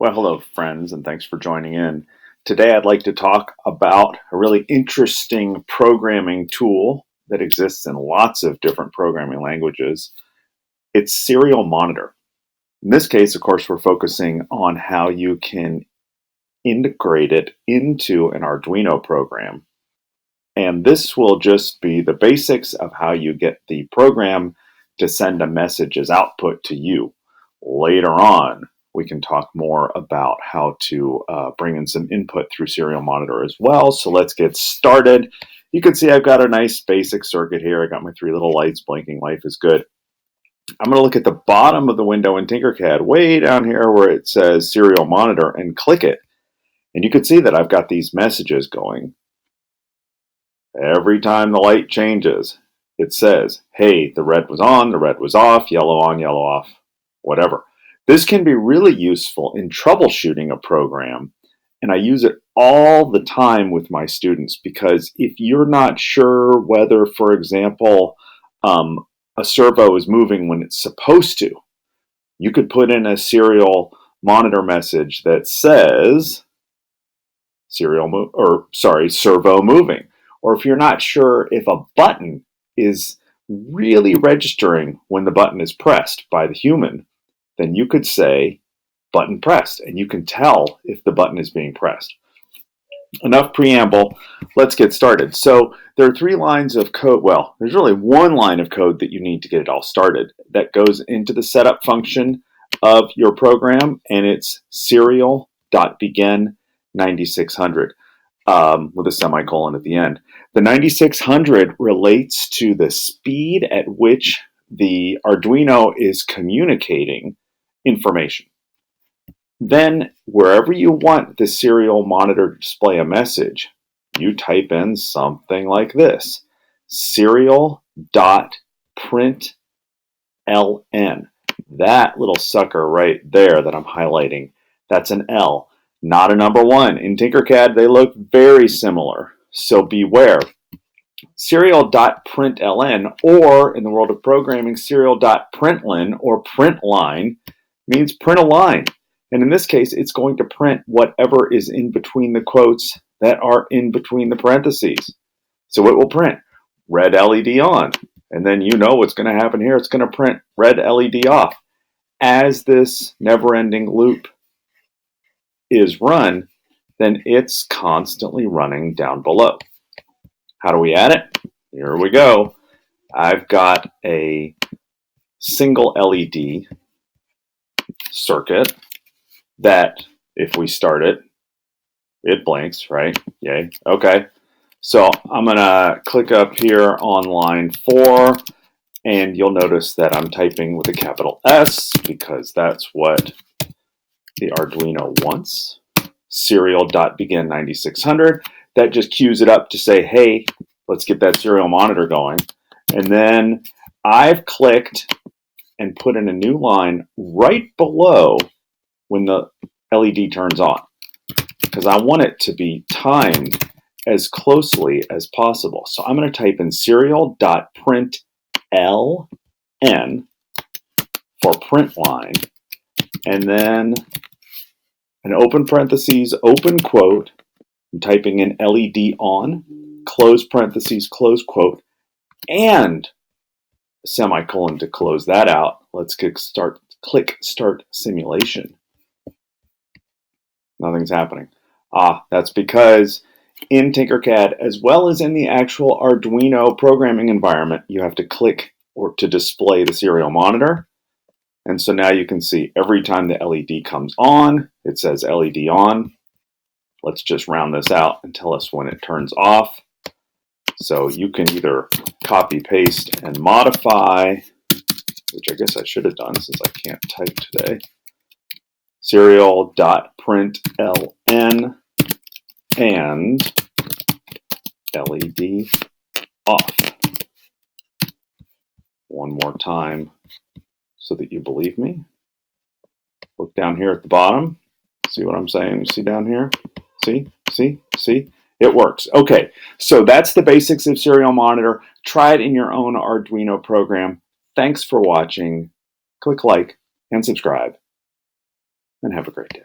Well, hello, friends, and thanks for joining in. Today, I'd like to talk about a really interesting programming tool that exists in lots of different programming languages. It's Serial Monitor. In this case, of course, we're focusing on how you can integrate it into an Arduino program. And this will just be the basics of how you get the program to send a message as output to you. Later on, we can talk more about how to bring in some input through Serial Monitor as well. So let's get started. You can see I've got a nice basic circuit here. I got my three little lights blinking. Life is good. I'm going to look at the bottom of the window in Tinkercad, way down here where it says Serial Monitor, and click it. And you can see that I've got these messages going. Every time the light changes, it says, hey, the red was on, the red was off, yellow on, yellow off, whatever. This can be really useful in troubleshooting a program, and I use it all the time with my students because if you're not sure whether, for example, a servo is moving when it's supposed to, you could put in a serial monitor message that says servo moving. Or if you're not sure if a button is really registering when the button is pressed by the human, then you could say button pressed, and you can tell if the button is being pressed. Enough preamble, let's get started. So there are three lines of code. Well, there's really one line of code that you need to get it all started that goes into the setup function of your program, and it's serial.begin 9600 with a semicolon at the end. The 9600 relates to the speed at which the Arduino is communicating information. Then, wherever you want the serial monitor to display a message, you type in something like this: serial.println. That little sucker right there that I'm highlighting, that's an L, not a number one. In Tinkercad, they look very similar, so beware. Serial.println, or in the world of programming, serial.println or print line means print a line. And in this case, it's going to print whatever is in between the quotes that are in between the parentheses. So it will print red LED on. And then you know what's going to happen here. It's going to print red LED off. As this never-ending loop is run, then it's constantly running down below. How do we add it? Here we go. I've got a single LED circuit that if we start it, it blinks, right? Yay. Okay. So I'm going to click up here on line 4, and you'll notice that I'm typing with a capital S because that's what the Arduino wants. Serial.begin 9600. That just queues it up to say, hey, let's get that serial monitor going. And then I've clicked and put in a new line right below when the LED turns on, because I want it to be timed as closely as possible. So I'm going to type in serial.println for print line, and then an open parentheses, open quote. I'm typing in LED on, close parentheses, close quote, and a semicolon to close that out. Let's click start simulation. Nothing's happening. That's because in Tinkercad, as well as in the actual Arduino programming environment, you have to click or to display the serial monitor. And so now you can see every time the LED comes on, it says LED on. Let's just round this out and tell us when it turns off. So you can either copy, paste, and modify, which I guess I should have done since I can't type today. Serial.println and LED off. One more time so that you believe me. Look down here at the bottom. See what I'm saying? You see down here? See? It works. Okay, so that's the basics of Serial Monitor. Try it in your own Arduino program. Thanks for watching. Click like and subscribe, and have a great day.